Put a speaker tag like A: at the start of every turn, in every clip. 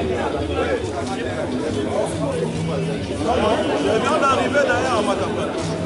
A: Je viens d'arriver derrière à Matapane.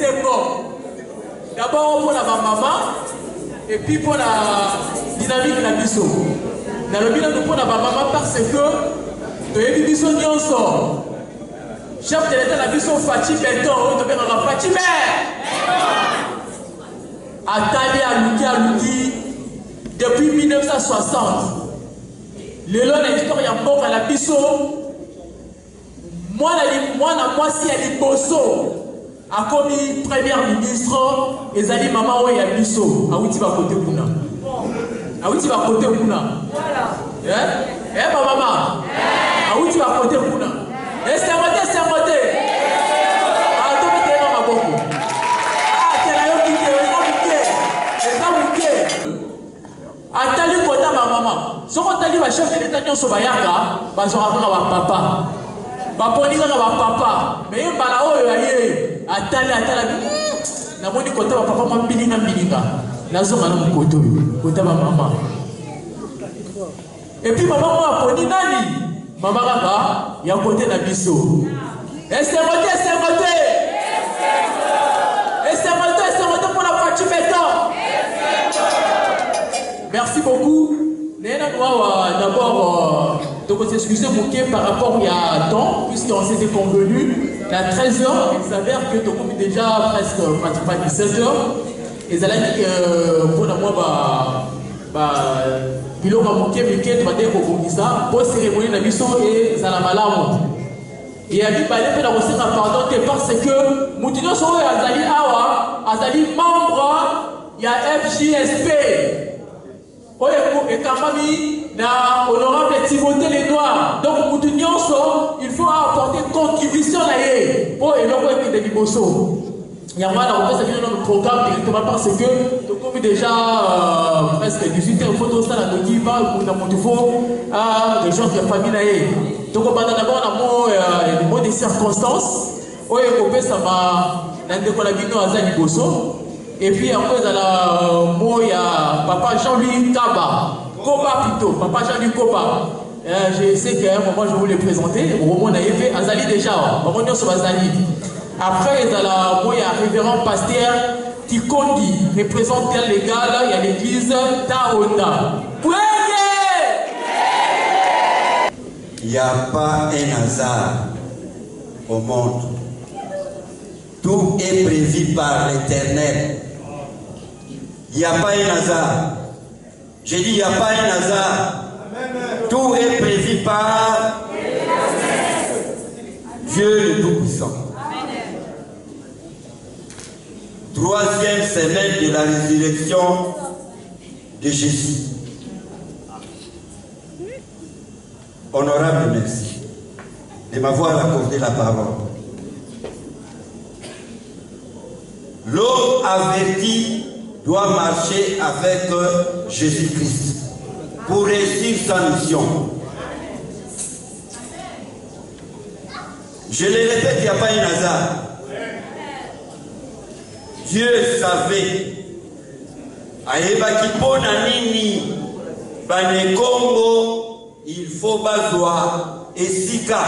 B: bosengo. D'abord pour la maman et puis pour la dynamique de la biso. Dans le bilan pour la maman parce que de yebi biso nyonso. Chef de l'État la biso Fati Beton, to benga Fati Atali aluki depuis 1960. Le long de l'histoire ya mboka la biso moi si ya liboso akomi premier ministre ezali mama oyo ya biso awuti ba côté kuna. Awuti ba côté kuna. Voilà. Ba mama. Awuti ba côté kuna. C'est moté. Ah, tu mets dans ma bouche. Ah, tu as eu qui Atali kota ma maman. Si on t'a dit ma chef de l'État qui est bayaka, bah je raconte à ma papa. Bah pour dire à ma papa, mais il bala oh yé. Atali. Na moni kota ma papa ma bilinga. Na zo mana mon koto. Kota ma maman. Et puis maman moi pour dire nani. Maman kaka, il y a un côté de la biso. Et c'est moté pour la Fati Beton. Merci beaucoup. D'abord, donc s'excuser par rapport il y a temps, puisqu'on s'était convenu à 13h, il s'avère que donc on est déjà presque pratiquement 17h. Et ça dit pour moi, bilo ka moké weekend ba deko komisa pour cérémonie na biso et za la malamu et abi ba le pe la recette pardon parce que mutinyo so azali awa azali membre ya FJSP oyo et kamami na honorable Timothée Lenoir donc mutinyo so il faut apporter contribution là pour eloko et de liboso. Il y a un programme directement parce que comme déjà presque 18 heures, il faut ça la qui va pour notre niveau à des gens de la famille. Donc on va d'abord le mot des circonstances. Oui, on peut ça va dans la vidéo à Zani Bosso. Et puis après dans la mot il y a papa Jean-Louis Kaba, Koba plutôt, papa Jean-Louis Koba. Je sais qu'à un moment je voulais présenter. Au moment où on a fait Azali déjà, on va sur Azali. Après, il y a un révérend pasteur Tikondi, représentant légal, il y a l'église Taonda.
C: Il n'y a pas un hasard au monde. Tout est prévu par l'Éternel. Il n'y a pas un hasard. J'ai dit, il n'y a pas un hasard. Tout est prévu par Dieu le Tout-Puissant. Troisième semaine de la résurrection de Jésus. Honorable, merci de m'avoir accordé la parole. L'homme averti doit marcher avec Jésus-Christ pour réussir sa mission. Je le répète, il n'y a pas un hasard. Dieu savait. Aeba kipona nini bane Congo il faut bazwa esika.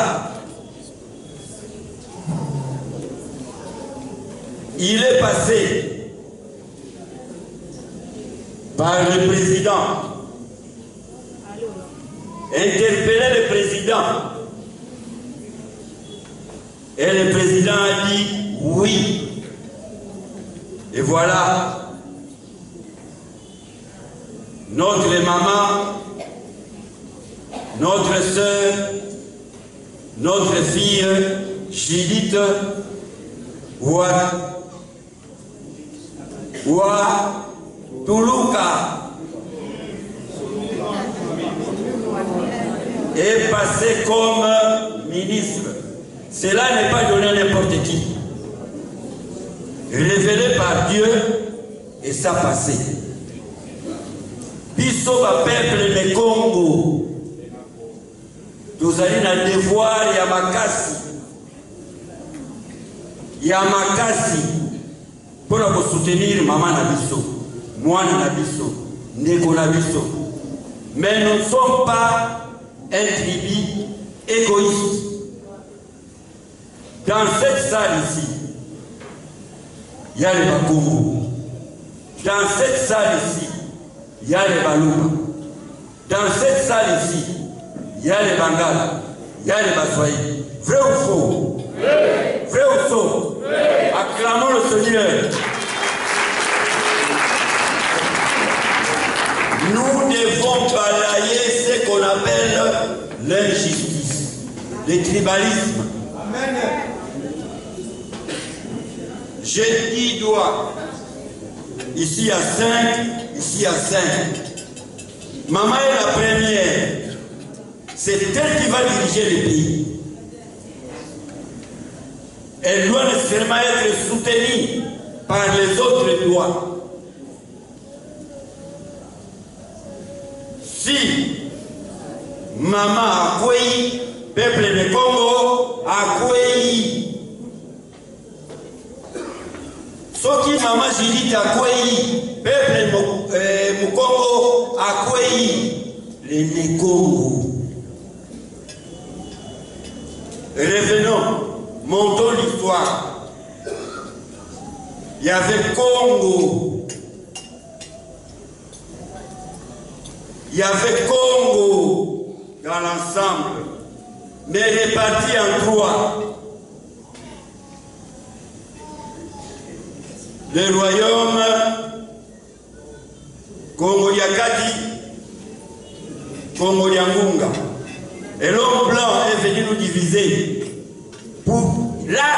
C: Il est passé par le président, interpellé le président, et le président a dit oui. Et voilà, notre maman, notre soeur, notre fille, Judith, Tuluka, est passé comme ministre. Cela n'est pas donné à n'importe qui. Révélé par Dieu et ça passé. Biso ba peuple de Congo. Nous allons na devoir ya makasi. Ya makasi pour nous soutenir maman na biso, moi na biso, ndeko na biso. Mais nous ne sommes pas un tribu égoïste. Dans cette salle ici, il y a les Bakongo. Dans cette salle ici, il y a les Balouba. Dans cette salle ici, il y a les Bangala, il y a les Baswaï. Vrai ou faux? Vrai ou faux? Acclamons le Seigneur. Nous devons balayer ce qu'on appelle l'injustice, le tribalisme.
A: Amen.
C: J'ai 10 doigts. Ici il y a 5, ici il y a 5. Maman est la première. C'est elle qui va diriger le pays. Elle doit nécessairement être soutenue par les autres doigts. Si maman a accueilli, peuple de Congo a accueilli. Ce qui maman Judith a accueilli, peuple de Congo a accueilli les Congo. Revenons, montons l'histoire. Il y avait Congo. Il y avait Congo dans l'ensemble, mais répartis en 3. Le royaume Congo Yakati, Congo Yangunga. Et l'homme blanc est venu nous diviser. Là,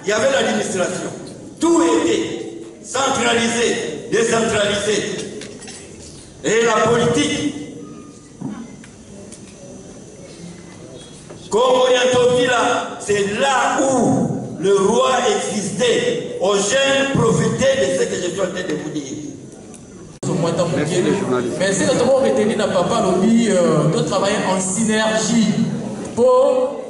C: il y avait l'administration. Tout était centralisé, décentralisé. Et la politique. Congo Yantovila, c'est là où le roi existait. Aux jeunes profitaient de ce que je suis en train de vous dire.
B: Mais c'est que tout le monde retenir à papa lobby de travailler en synergie pour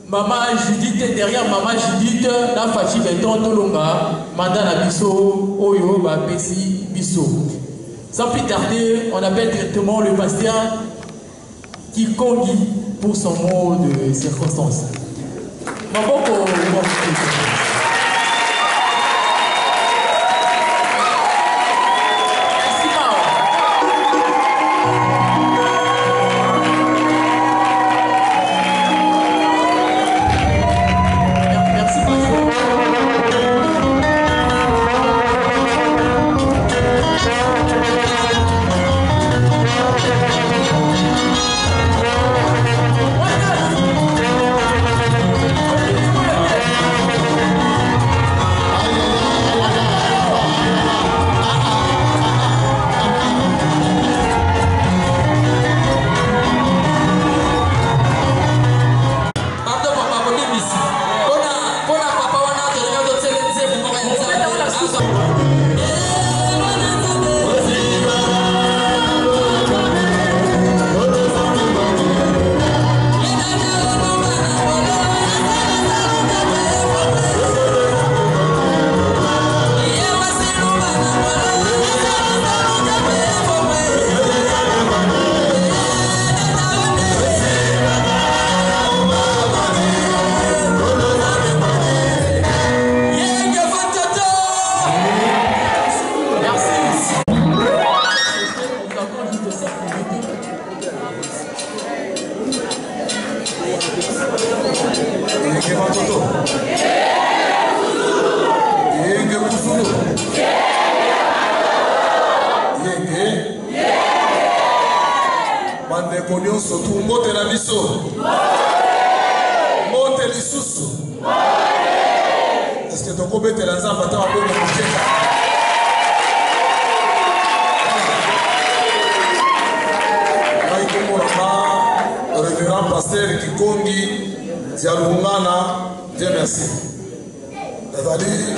B: maman Judith et derrière maman Judith la fachi béton tolonga mandat la biso oyo ba pesi biso. Sans plus tarder, on appelle directement le pasteur qui conduit pour son mot de circonstance.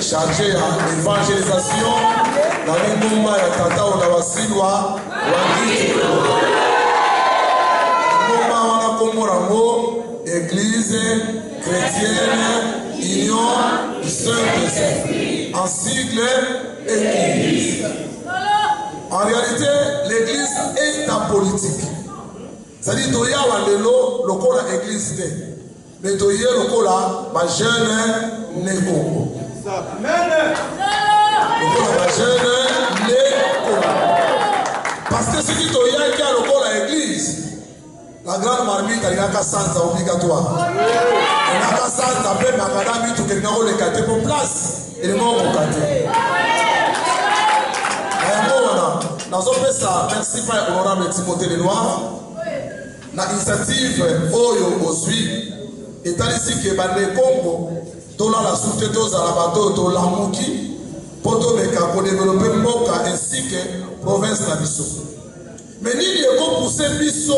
D: chargé à l'évangélisation dans les moments ya tata Olawasilwa Wangiti. Moment wana komorango église chrétienne union du Saint-Esprit en sigle église. En réalité, l'église est apolitique. C'est-à-dire toya wandelo lokola église te. Mais toye lokola ba jeune ne Congo.
A: Amen.
D: que ce qui te y a qui a le corps à l'église, la grande marmite, il n'y a qu'à santa obligatoire. Il n'y a qu'à santa, même Magadami, tout quelqu'un qui a le caté pour place, il est mort au caté. Dans un ça, merci Père honorable Timothée Lenoir. L'initiative Oyo Osui est ici que Bande Congo, tout la soute aux Arabato, tout la Mouki, pour développer Mboka ainsi que province Nabiso. Mais il y a poussé Bisso,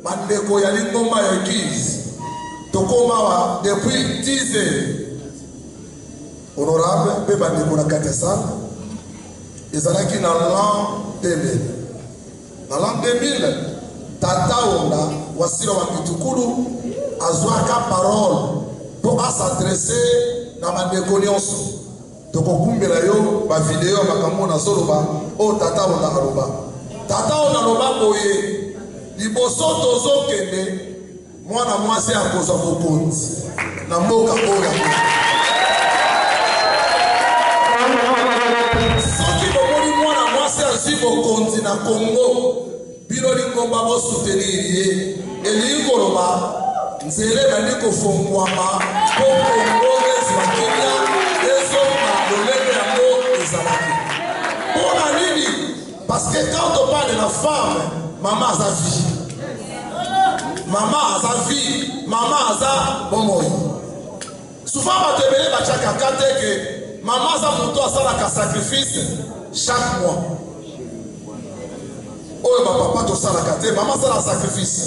D: Bande Koyali Ngoma Église, Tokomawa depuis 10 ans. Honorable, Bande Kona Katesal. Ils allaient qui dans l'an 2000. Dans l'an 2000, Tata Onda, Wasira Wakitukulu, a joué parole pour s'adresser dans ma déconiance. Donc, on peut yo ma vidéo, ma caméra, soloba, oh Tata Onda Aroba. Tata Onda Aroba, boye, liboso tozo kende, moi na moi c'est à cause de vos comptes. Na moka oya. Si vous continuez à Congo, Biloli Komba va soutenir et Koloba, Nzele Naniko Fongwama, pour Congo, les Wakenya, les hommes, les Zalaki. Pour la ligne, parce que quand on parle de la femme, maman a sa vie. Maman a sa vie, maman a sa bonmoy. Souvent, on va te dire que maman a sa sacrifice chaque mois. Oh, papa, tout ça, la carte, maman, ça, la sacrifice.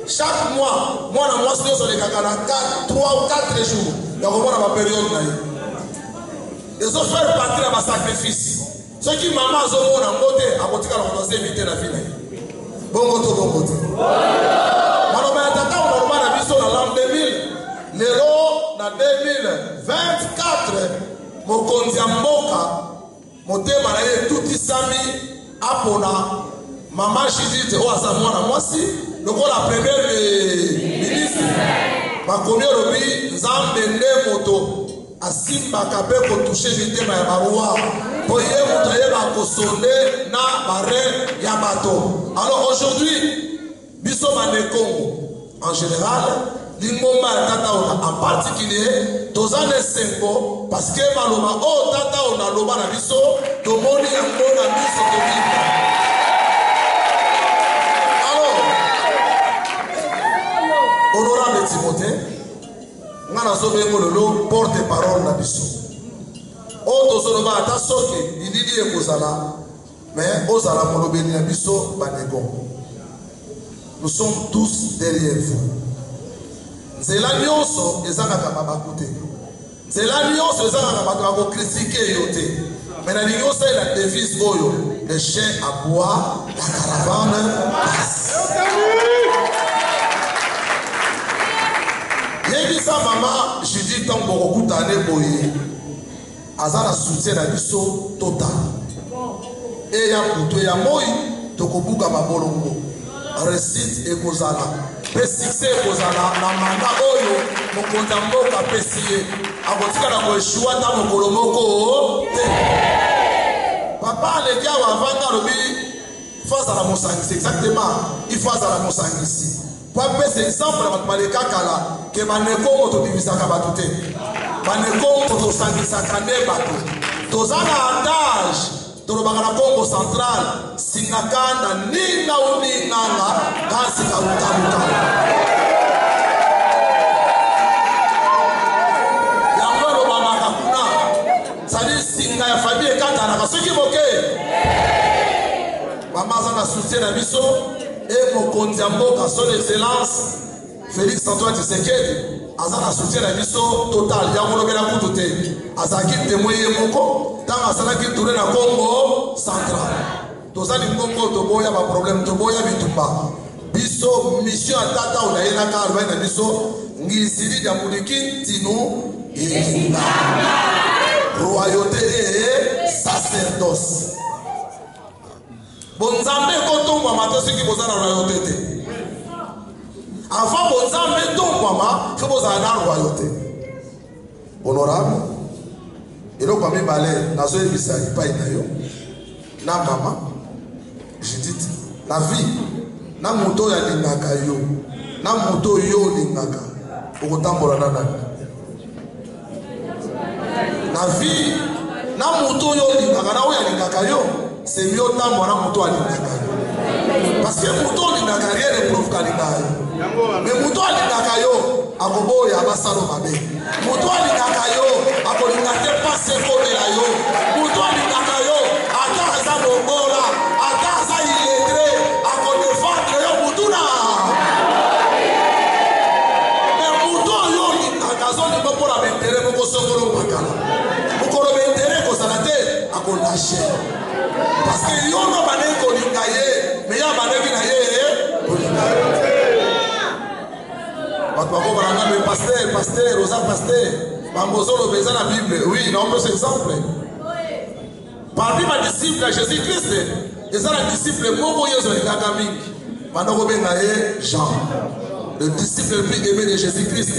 D: Chaque mois, moi, moi, je suis les 3 ou 4 jours. Donc, on a ma période. Ils ont fait partie de ma sacrifice. Ceux qui, maman, ils ont un côté, à côté, on doit éviter la vie. Bon côté, bon côté. Maintenant, on a mis sur l'an 2000. L'euro, en 2024, mon condition Moka, mon thème, tout Isami. Apona, maman Chidite, oh, à sa moine, moi si, le rôle la première ministre, ma commune Robi, Zambende Moto, à Simba Kabé pour toucher vite ma baroua, pour y montrer ma kosone, na barre, yabato. Alors aujourd'hui, Bisso Congo, en général, Lingomba Tata en particulier, Tozane Sengo, parce que Maloma, oh Tata on a Loba na Bisso, Tomoni Yango na Bisso de Bible. Alors, honorable Timothée, Nana Sobengo Lolo, porte-parole na Bisso. Oh Tozoloba Atasoke, il dit Ekozala, mais Ozala Molobeni na Bisso, Banegon. Nous sommes tous derrière vous. C'est la nuance et ça n'a pas bakouté. C'est la nuance et ça n'a pas critiqué yoté. Mais la nuance c'est la devise oyo. Les chiens aboient, la caravane passe. J'ai dit ça maman, j'ai dit tant pour beaucoup d'années boye. Azana soutien la biso total. Et ya puto ya moi tokobuka mabolongo. Récite et kozala. Pesixé kozala na manda oyo mokonza mboka pesie akotika na koeshua ta mokolo moko papa le dia wavanga lobi face à la mosangisi exactement il face à la mosangisi pour appeler exemple na maleka kala ke maneko moto bivisaka bato te maneko moto sangisaka nde bato tozana andage tolobaka na Congo central singakanda nina uninganga kasi kautabuka yango lobamaka kuna sali singa ya famille ekantanaka soki moke mama aza na soutien na biso e mokonzi ya mboka son excellence Félix Antoine Tshisekedi aza na soutien na biso total yango lobela kutu te azalaki témoin ye moko ntango asalaki tourne na Congo central tozali Congo toboya baproblème toboya bitumba biso mission ya tata onayelaka alobaki na biso ngisili ya moliki tino ekingama royauté et sacerdoce bonzambe ekotongwama te soki boza na royauté te avant bonzambe tongwama fo bozala na royauté honorable eloko ya mibale nazoyebisa epai na yo na mama Judith, la vie, na moto ya lingaka yo, na moto yo lingaka, okotambola na nani. La vie, na moto yo lingaka, na oya lingaka yo, c'est mieux otambola na moto ya lingaka yo. Parce que moto lingaka rien ne prouve ka lingaka yo. Mais moto lingaka yo, akoboya basalo mabe. Moto lingaka yo, akolingate passe kote la yo. Moto lingaka yo, ata aza bobola, ata aza illettré, akodefendre yo mutuna. Mais moto yo lingaka zo ni bopola bentere moko sokolo bakala. Mokolo bentere ko salate akolâché. Parce que yo no bane ko lingaye, mais ya bane kina ye kolingaye. Le pasteur, Rosa pasteur, Bambozolo Bézan la Bible, oui, non, mais c'est exemple. Parmi mes disciples, Jésus-Christ, ils sont les disciples, Jean, le disciple le plus aimé de Jésus-Christ.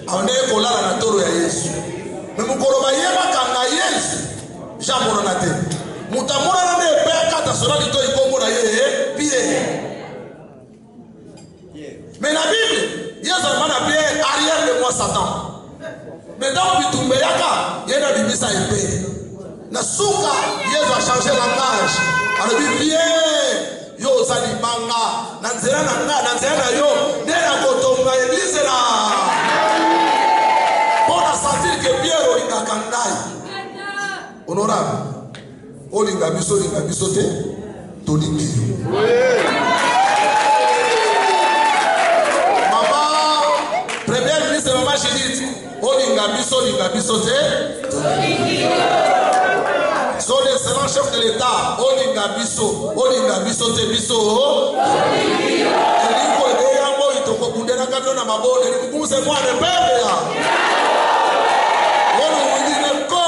D: On est collé à la Toro ya Yesu. Mais mon colomayema kanga Yesu, Jean Moronate. Moutamora ne père katasora lito ikongo na ye, pied. Mais la Bible, Yesu a appelé arrière de moi Satan. Mais dans le bitumbe yaka, il y a une bimisa épée. Na souka, Yesu a changé langage. Alors il dit bien, yo zali manga, nanzera nanga, nanzera na yo, nena kotonga église là. Pour sentir que Pierre olinga kandai. Honorable, olinga biso te, tolingi. Judith, olinga biso te. Son excellent chef de l'État, olinga biso te biso. Eliko ebeya mo itoko bundera kabyo na mabone, nikukumuse mwana pembe ya. Wono mwingine ko.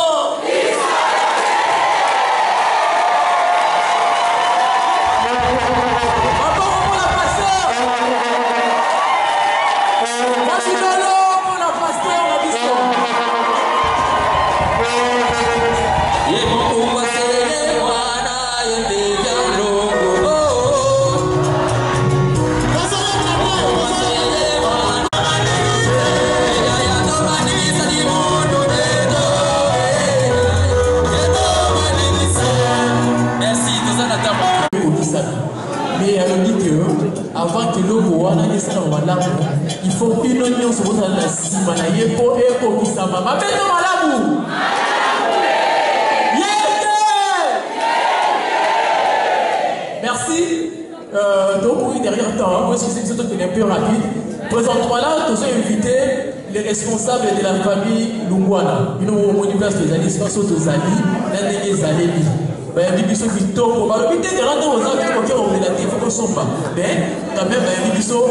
B: Avant que l'eau il faut que l'oignon se retrouve dans la cime. Il faut que ça va. Ma belle malamu. Merci. Donc oui, derrière temps, moi excusez moi c'est un peu rapide. Présente-toi là, tous invité les responsables de la famille Lungwana. Ils ont mon université des années 60 aux Ali, l'année des années. Il y a des gens qui tombent, mais il y a des gens qui ont relatif, il faut qu'on mais quand même, il y a des gens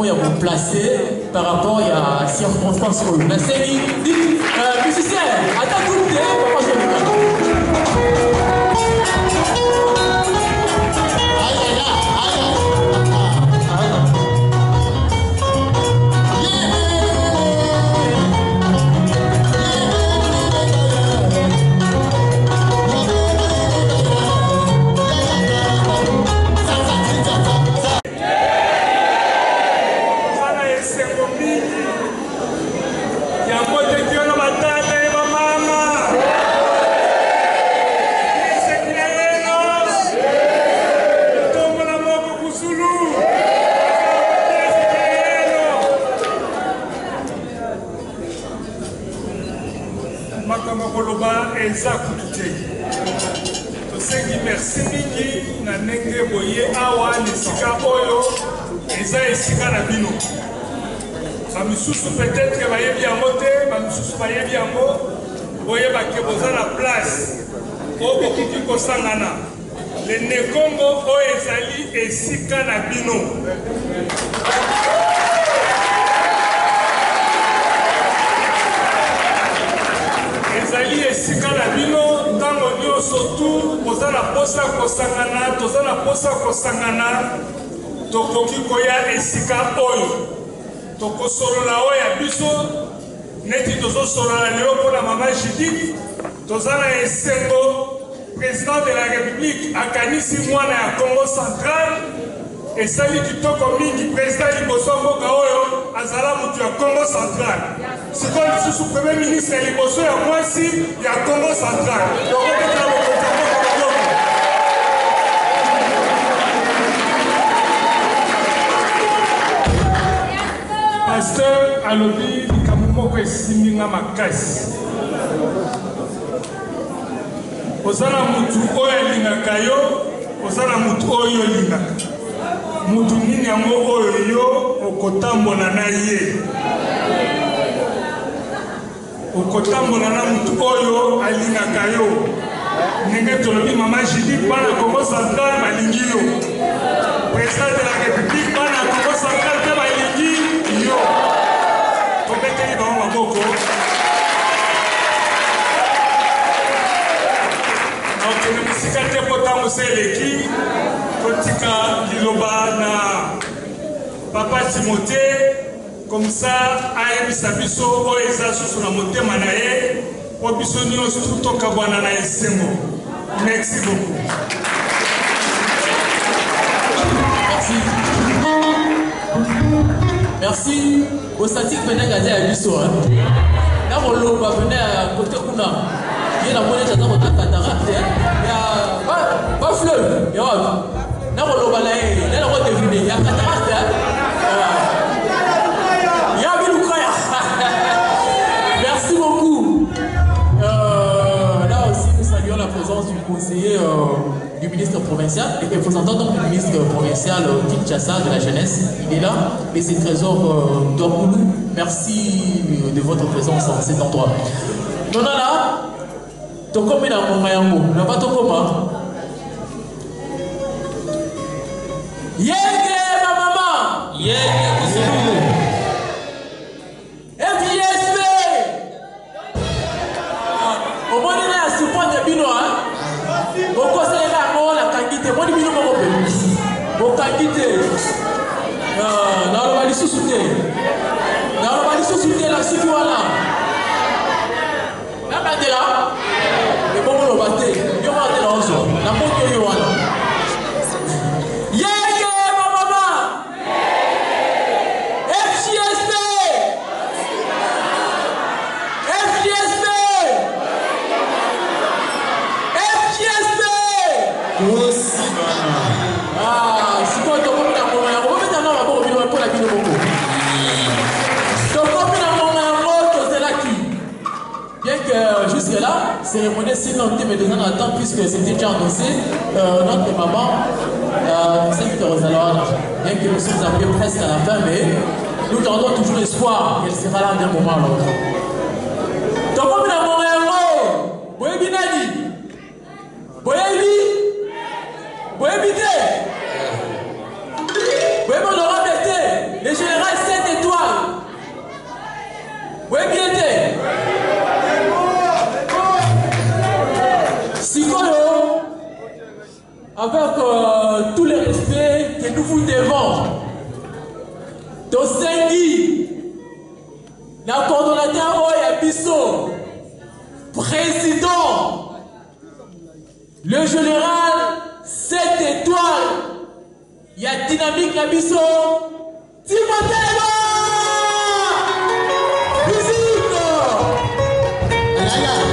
B: qui ont placé par rapport à la circonstance. La série dit, musicien, attends tout le temps, papa, je vais
E: merci mingi na ndenge boye awa nesika oyo eza esika na bino bamisusu peut-être bayebi yango te bamisusu bayebi yango boyebake boza na place oyo bokoki kosangana lene Congo oyo ezali esika na bino ezali esika na bino ntango nyonso tu boza na posa kosangana toza na posa kosangana tokoki koya esika oyo tokosolola oyo ya biso neti tozosolola lelo mpona mama Judith toza na esengo président de la République akanisi mwana ya Congo central esali kitoko mingi président liboso mboka oyo azala mutu ya Congo central sikoyo lisusu premier ministre liboso ya mwasi ya Congo central pasteur alobi likambo moko esimbi nga makasi ozala mutu oyo alingaka yo ozala mutu oyo olingaka mutu nini yango oyo yo okotambola na ye okotambola na mutu oyo alingaka yo ndenge tolobi mama Judith bana Congo central balingi yo président de la république bana Congo central mpe balingi yo tobeteli bango maboko okende mosika te po ntango se eleki totika liloba na papa Timothée comme ça ayebisa biso oyo eza susu na motema na ye po biso nyonso tokabwana na esengo. Merci beaucoup.
B: Merci. Au statique venait gagner à biso. Là on loba venait à côté kuna. Il y a la monnaie dans notre cataracte. Il y a pas fleuve. Il y a là on loba là on devine. Il y a cataracte. Il y a Biloukraya. Merci beaucoup. Là aussi nous saluons la présence du conseiller du ministre provincial et représentant donc du ministre provincial Kinshasa de la jeunesse. Il est là, et c'est Trésor d'Orgoulou. Merci de votre présence en cet endroit. Non, là, Toko Mina Momayango, n'a pas Toko Ma. Yégue, ma maman! Yégue, FISP! Au moins, il y a un support de Bino, hein? Beaucoup c'est là, la qualité, moi, Bino, mon qualité. Dans le Mali sous-souté. Dans le Mali sous-souté, la suite, voilà. La bandela. Et bon, on va battre. Il y aura des raisons. La moto, il y aura. Jusque-là, cérémonie silentée, mais deux ans d'attente, puisque c'était déjà annoncé, notre maman, c'est Victor Rosalora, bien que nous sommes arrivés presque à la fin, mais nous gardons toujours espoir qu'elle sera là d'un moment à l'autre. Donc, on a mon héros, Boyebi Nadi, Boyebi, Boyebi Té, Boyebi Laurent Bété, le général 7 étoiles, Boyebi Té. Sikoyo, avec tout le respect que nous vous devons, Tosengi, la coordonnateur Oya Bisso, président, le général 7 étoiles, il y a dynamique la Bisso, Timothée.
F: Yeah.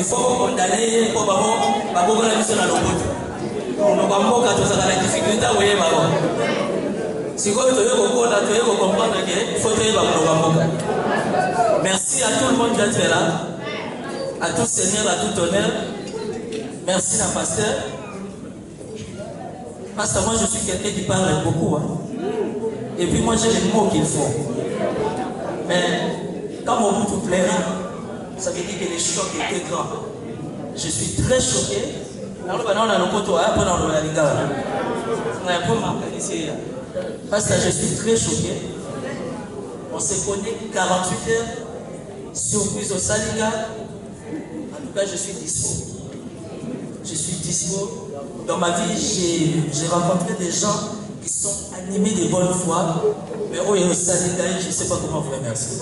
F: faut condamner pour la mission à l'opposé. On va pas la difficulté à voir. Si vous comprendre qu'il faut merci à tout le monde d'être là, à tout Seigneur, à tout honneur. Merci la pasteur. Parce que moi je suis quelqu'un qui parle beaucoup. Hein. Et puis moi j'ai les mots qu'il faut. Mais quand mon bout tout plaira, ça veut dire que les chocs étaient grands. Je suis très choqué. Parce que je suis très choqué. On se connaît 48 heures. Surprise au Saliga. En tout cas, je suis dispo. Je suis dispo. Dans ma vie, j'ai rencontré des gens qui sont animés de bonne foi. Mais au Saliga, je ne sais pas comment vous remercier.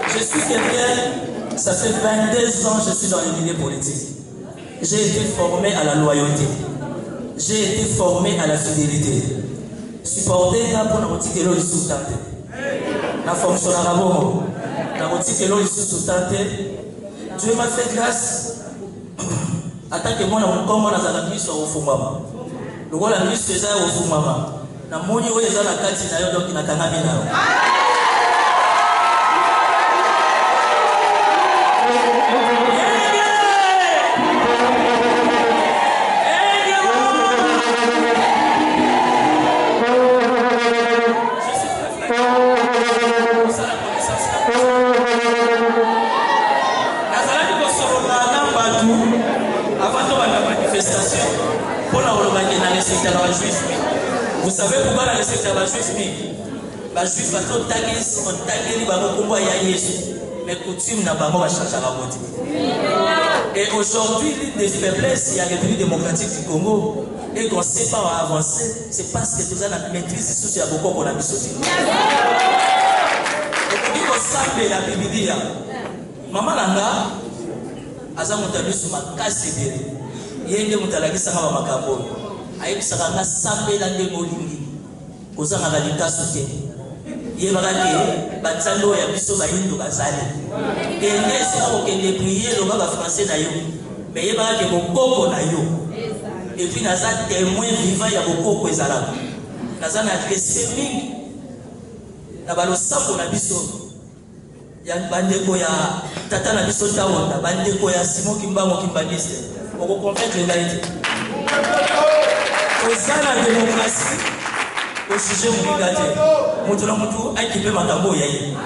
F: Je suis quelqu'un, ça fait 22 ans que je suis dans le milieu politique. J'ai été formé à la loyauté. J'ai été formé à la fidélité. Supporter là pour notre ticket le sous-tenté. La fonction à Rabo, notre ticket le sous-tenté. Dieu m'a fait grâce. Attends que moi, comme on a la nuit sur au Fumama. Le rôle la nuit c'est ça au Fumama. Na moni où est la carte na donc na kangamina. Vous savez pourquoi la respecte à la juif? La juif a tout tagué, on tagué les barreaux pour voir Yesu. Mais coutume n'a pas changé à la beauté. Et aujourd'hui, l'une des faiblesses, il y a la République démocratique du Congo. Et qu'on ne sait pas avancer, c'est parce que tout ça la maîtrise sous la beaucoup qu'on a mis sauté. Donc on dit qu'on s'appelle la Bible. Maman Langa, Aza Moutabi sur ma casse de Yenge Moutalagi Sama Makambo. Aïe Saranga Sambe Lande Molingi. Kozanga Galika Soute. Yebarake, Batsalo ya Biso Bayindo Bazali. Et n'est-ce pas que prier le baba français na yo. Mais Yebarake Bokoko na yo. Et puis Naza témoin vivant ya Bokoko Ezala. Naza na respect mingi. Na balo sapo na Biso. Ya bandeko ya Tata na Biso Tawanda, bandeko ya Simon Kimbango Kimbaniste. On va comprendre l'égalité. Au sein de la démocratie, au sujet obligatoire, Moutoulamoudou a équipé Makambo Yaye.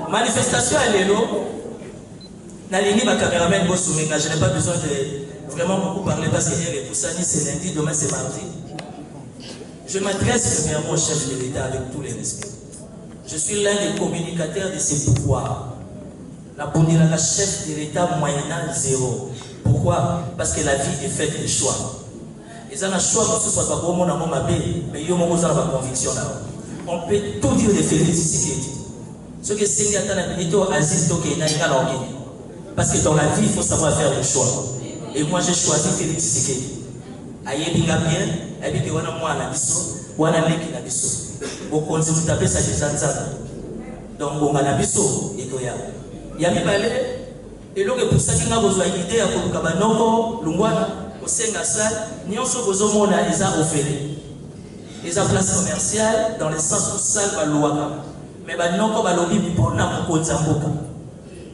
F: Manifestation à l'élo, Nalini, ma caméraman, je n'ai pas besoin de vraiment beaucoup parler parce que hier et tout ça, c'est lundi, demain c'est mardi. Je m'adresse premièrement au chef de l'État avec tous les respects. Je suis l'un des communicateurs de ses pouvoirs. La Bondila, la chef de l'État moyennant zéro. Pourquoi? Parce que la vie est faite de choix. Ils ont un choix que ce soit pas pour mon amour, mais ils ont une conviction. On peut tout dire de Félix Tshisekedi. Ce que c'est Aziz parce que dans la vie, il faut savoir faire le choix. Et moi, j'ai choisi Félix Tshisekedi. Ayebinga bien, ayebinga wana mwana biso, wana leki na biso. Bokonzi mutape sa jezanza. Donc bonga na biso ekoya. Yami balé. Et donc pour ça qu'il a besoin d'idée à Koluka Banoko, Lungwana, au Sengasal, Nyonso Bozomona les a offerts. Les a place commerciale dans le sens où ça va louaka. Mais Banoko Balobi pour na Mokozamboka.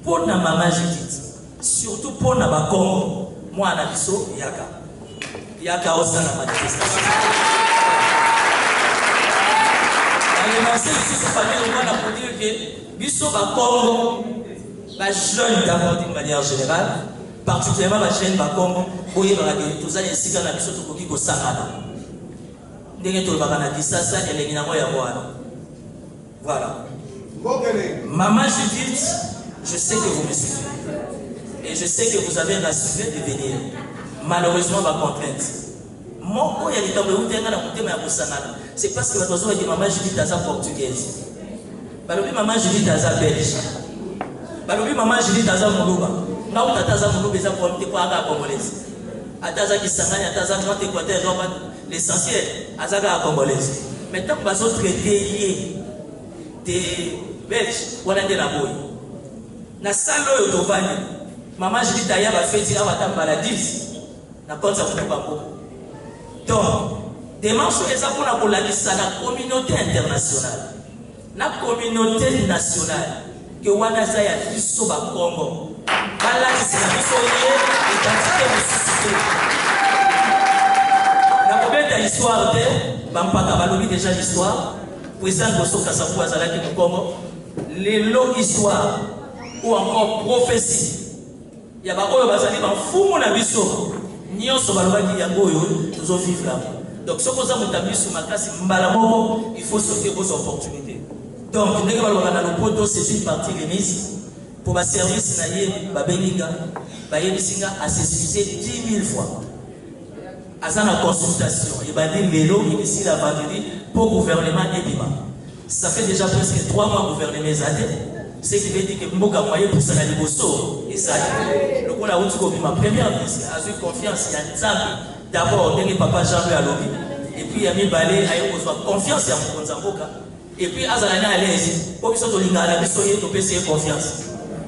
F: Pour na Maman Judith. Surtout pour na Bakongo. Moi na biso Yaka. Yaka osa na manifestation. Les Marseillais ici sont parmi Lungwana pour dire que biso Bakongo. Les jeunes d'abord d'une manière générale, particulièrement les jeunes Bakongo, où il y a tout ça, il y a des gens qui ont voilà. Maman Judith, je sais que vous me suivez. Et je sais que vous avez rassuré de venir. Malheureusement, ma contrainte. C'est parce que maman Judith est portugaise. Maman Judith est belge. Balobi maman Julie taza muluba. Na utataza muluba za pour mteko aga congolaise. Ataza kisanganya ataza grand équateur l'essentiel azaga congolaise. maintenant on va se traiter des Belges, on a de la boue. Na salo yo tovani, maman je dis d'ailleurs va faire dire à ta maladie, na compte ça pour pas. Donc, démarche est ça pour la communauté internationale, la communauté nationale, que Wanaza ya biso ba Congo, bala c'est la biso yé identité de société. Na kobeta histoire de bampaka balobi déjà l'histoire, président Bosso Kasapu azalaki au Congo, les longues histoires ou encore prophétie. Il y a ba oyo bazali ba fumu na biso. Nyonso balobaki yango oyo tozovivre là. Donc ce que vous avez sur ma classe, il faut sauter vos opportunités. Donc, c'est une partie remise pour ma service, à s'excuser 10 000 fois. À la consultation, il va dire vélo, ici la vendredi pour le gouvernement et Bima. Ça fait déjà presque 3 mois que le gouvernement est allé. Ce qui veut dire que Mboka moyen pour ça, et ça, le coup là où tu ma première mise, a eu confiance, il y a Nzambe. D'abord, dernier papa Jean-Louis à l'objet. Et puis, il y a mis balai, il y a confiance à Mboka. Et puis, Azalana à l'aise. Pour que ce soit la mission, tu peux confiance.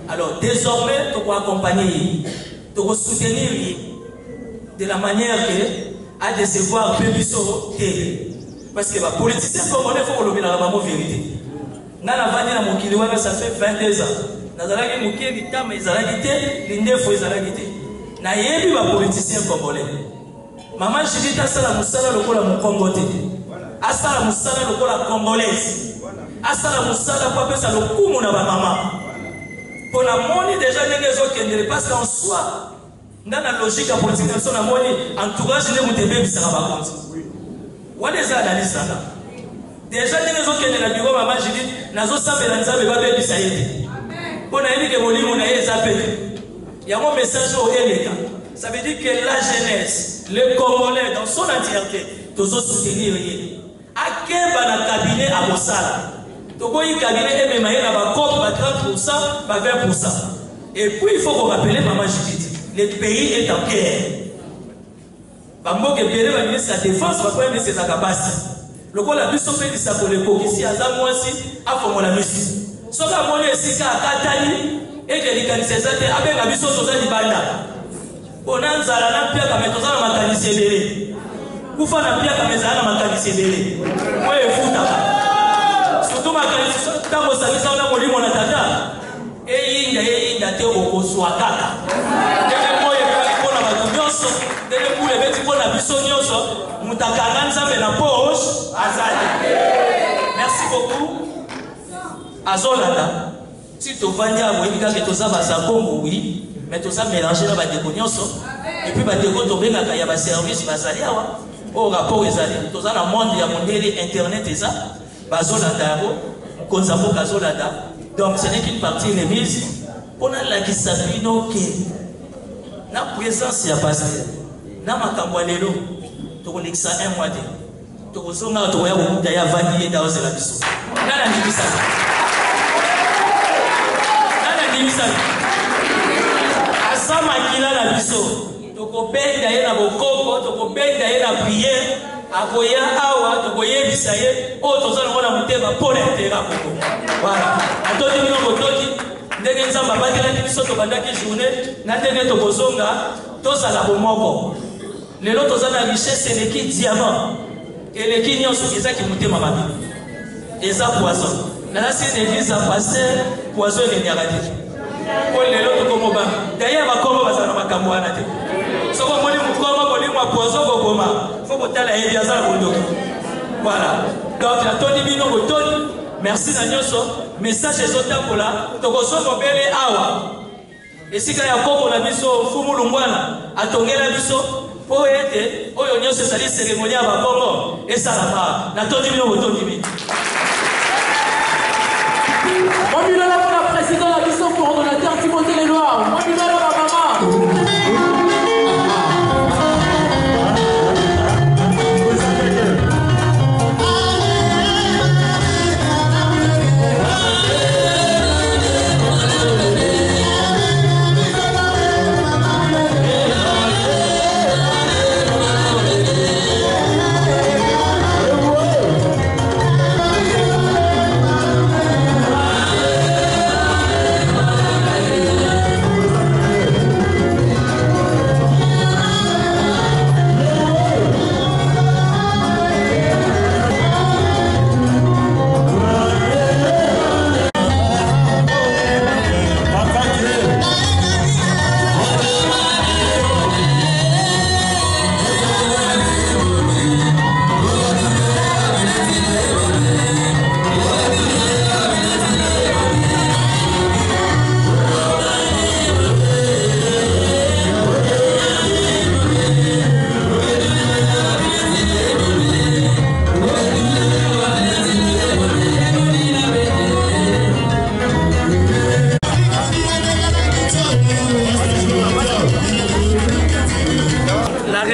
F: Alors, désormais, tu peux accompagner, tu peux soutenir de la manière que à décevoir peu biso. Parce que les politiciens congolais font le la vérité. Nana vani na mokili wana ça fait 22 ans. Nazalaki mokili tama ezalaki te, lindefo ezalaki te. Na yebi ba politiciens congolais. Maman Judith asala musala lokola mokongo te. Asala musala lokola congolaise. Asala musala pour pesa lokumu na ba mama. Pour la moni déjà ndenge ezokendele parce qu'en soi dans la logique de la politique de la moni entourage ne vous devez pas savoir compte. What is that analyse là? Déjà ndenge ezokendele na bureau maman Judith nazo sambela nzambe ba bebi sayete. Pour na yeli ke molimo na ye zapeli. Il y a un message au Eleka. Ça veut dire que la jeunesse, les Congolais dans son entièreté, tous soutenir à quel cabinet à Bossala. Togo y cabinet et même à COP, 30%, 20%. Et puis il faut qu'on rappelle Maman Judith, le pays est en guerre. Bambo que Péré va ministre de la Défense va prendre ses capacités. Le coup la mission fait du sacoleko ici à Zamoisi à Fomola Missi. Sauf à mon ici à Katani et que les candidates avec la mission sur la Banda. Bonanza na pia kama tozana makanisa ebele kufa na pia kama zana makanisa ebele wewe futa surtout makanisa tango sabisa na molimo na tata eyinda te okoswa kaka ndenge moye kwa batu nyonso ndenge kule beti kwa biso nyonso mutakanga nzambe na poche azali. Merci beaucoup azolata si tovandi abo ebika ke tozaba za Congo oui. Mais tout ça mélangé dans la décognition. Et puis, il y a des services, au rapport, tout ça, dans le monde, il y a mon internet et ça, donc, ce n'est qu'une partie remise. On a la qui s'appuie, donc, la présence, il y a passé. Dans ma camoualelo, tu connais ça un mois. Tu connais ça, tu connais ça, vanillé dans la biso. Nana dit ça. Nana dit ça. Makila na biso tokopenda ye na bokoko tokopenda ye na prière akoya awa tokoyebisa ye oyo tozala ngona motema mpo na intérêt koko voilà atoti bino botoki ndenge nzambe abatelaki biso tobandaki journée na ndenge tokozonga tozala bomoko lelo toza na richesse eleki diamant eleki nyonso ezaki motema mabe eza poison nalasi une église a passé poison elenyaka te pour les autres comme ça. D'ailleurs, ma combo va s'en makambo wana te. So ko moni mukoma moni mwa pozo ko goma. Faut que tala yebi azala kondoki. Voilà. Donc la toni bino botoni. Merci na nyoso. Message ezotambola. Tokoso mobele awa. Esika ya koko na biso fumu lungwana atongela biso po ete oyo nyoso sali cérémonie ya bakongo esalama. Na toni bino botoni bino.
B: Mobile là pour la présidente, la mission coordonnateur Timothée Lénoir. Mobile là pour la maman.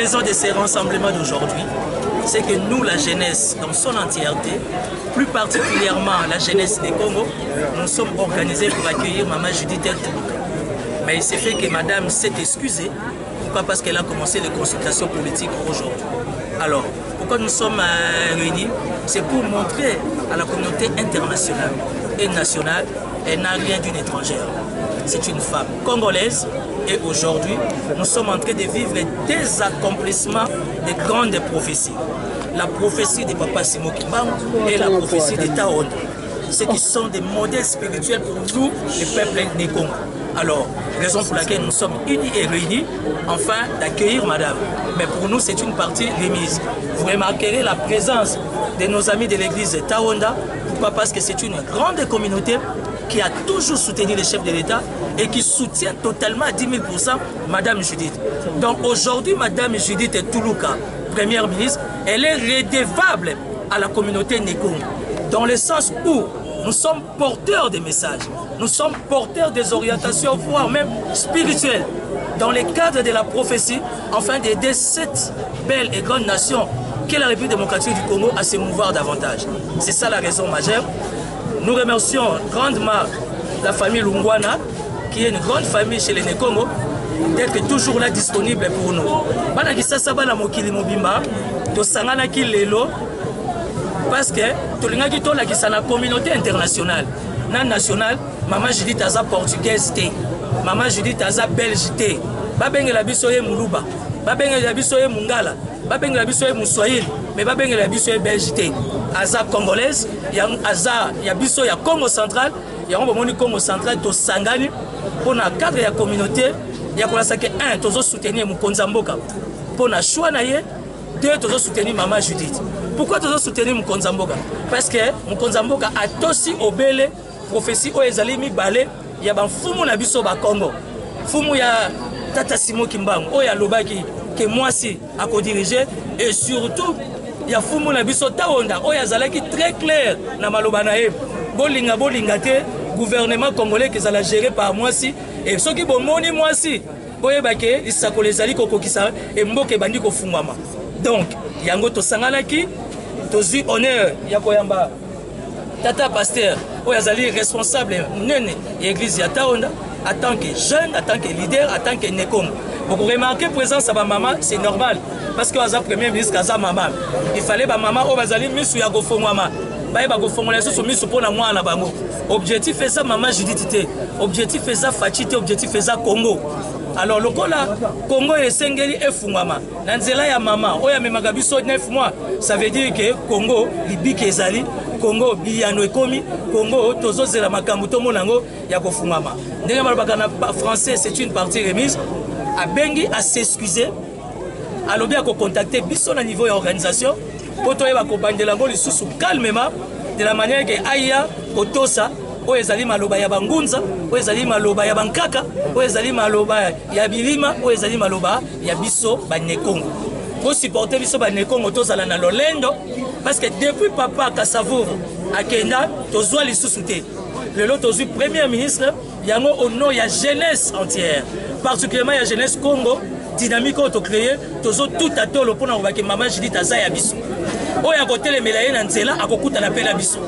F: raison de ces rassemblements d'aujourd'hui, c'est que nous, la jeunesse, dans son entièreté, plus particulièrement la jeunesse des Congo, nous sommes organisés pour accueillir Maman Judith Tuluka. Mais il s'est fait que Madame s'est excusée. Pourquoi? Parce qu'elle a commencé les consultations politiques aujourd'hui. Alors, pourquoi nous sommes réunis? C'est pour montrer à la communauté internationale et nationale, elle n'a rien d'une étrangère. C'est une femme congolaise et aujourd'hui, nous sommes en train de vivre des accomplissements de grandes prophéties. La prophétie de Papa Simon Kimbangu et la prophétie de Taonda. Ce qui sont des modèles spirituels pour nous, les peuples des Congo. Alors, raison pour laquelle nous sommes unis et réunis, enfin, d'accueillir Madame. Mais pour nous, c'est une partie remise. Vous remarquerez la présence de nos amis de l'église Taonda. Pourquoi? Parce que c'est une grande communauté qui a toujours soutenu les chefs de l'État et qui soutient totalement à 10 000% Madame Judith. Donc aujourd'hui, Madame Judith Tuluka, Première ministre, elle est redevable à la communauté Nékongo, dans le sens où nous sommes porteurs des messages, nous sommes porteurs des orientations, voire même spirituelles, dans le cadre de la prophétie, afin d'aider cette belle et grande nation qu'est la République démocratique du Congo à se mouvoir davantage. C'est ça la raison majeure. Nous remercions grandement la famille Lungwana, qui est une grande famille chez les Nékongo, d'être toujours là disponible pour nous. Parce que tout le monde qui est la communauté internationale, nationale, Maman Judith Aza portugaise, Maman Judith Aza belge, Babeng la bisoye Muluba, Babeng la bisoye Mungala, Babeng la bisoye Moussoïl, mais Babeng la bisoye belge, Aza congolaise, Aza Yabiso ya Congo central, ya Moni Congo central, to Sangani, pour la cadre de la communauté, il y a un, tous soutenir Mukonzamboka, pour la choix naie, deux, tous soutenir Maman Judith. Pourquoi tous soutenir Mukonzamboka? Parce que Mukonzamboka a aussi obéi prophétie où ils allaient mi balé, il y a un fumu na biso ba Congo, fumu ya Tata Simon Kimbangu, où il y a l'obaki que moi si à co-diriger et surtout il y a fumu na biso Taonda, où il y a zalaki très clair na malobanae, bolinga te gouvernement congolais qui allait gérer par moi si et ceux qui bon moni moi si, boye bake ils s'accolaient zali koko kisa et mboke bandi ko fungwama. Donc yango to sangalaki to zi honneur ya koyamba Tata Pasteur, où il y a responsable de l'église de Taonda, en tant que jeune, en tant que leader, en tant que Nékongo. Vous remarquez la présence de ma maman, c'est normal. Parce que la première ministre, c'est maman. Il fallait que maman, où il y a mis sur la gofongwama. Objectif est ça, maman Judith. Objectif est ça, Fachite. Objectif est ça, Congo. Alors, le Congo est Sengeli et Fungwama. Nanzela ya maman, oya memagabiso 9 mois. Ça veut dire que Congo, Libi Kezali, Congo, Biyano Ekomi, Congo, Tozo Zela Makambuto Monango, Yako Fungwama. En français, c'est une partie remise. A Bengi à s'excuser. À l'objet à contacter Bisson à niveau d'organisation. Pour toi, il va accompagner la Gaulle sous calmement, de la manière que Aïa, Otosa, oyo ezali maloba ya bangunza, oyo ezali maloba ya bankaka, oyo ezali maloba ya bilima, oyo ezali maloba ya biso banekongo. Pour supporter biso banekongo tozala na lolendo, parce que depuis papa Kasavour akenda tozwa lisusu te. Lelo tozwi premier ministre yango au nom ya jeunesse entière, particulièrement ya jeunesse Congo dynamique auto créé tozo tout à tolo pour na obaki Maman Judith Aza ya biso. Oyo akotele melaye na nzela akokuta na pela biso.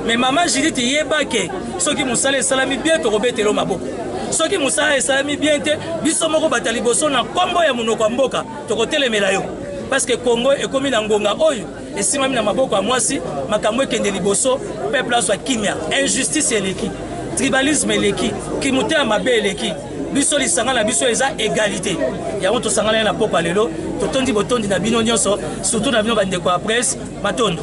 F: Mais Maman Judith yebake soki musala esalami bien to robetelo maboko. Soki musala esalami bien te biso moko batali boso na kombo ya munoko mboka to kotele melayo. Parce que Congo est comme na ngonga oyo esimami na maboko ya mwasi makambo ekende liboso peuple aswa kimia injustice eleki tribalisme eleki kimute ya mabe eleki biso lisanga na biso eza égalité yango tosangana na poko lelo totondi botondi na bino nyonso surtout na bino bandeko ya presse matondo.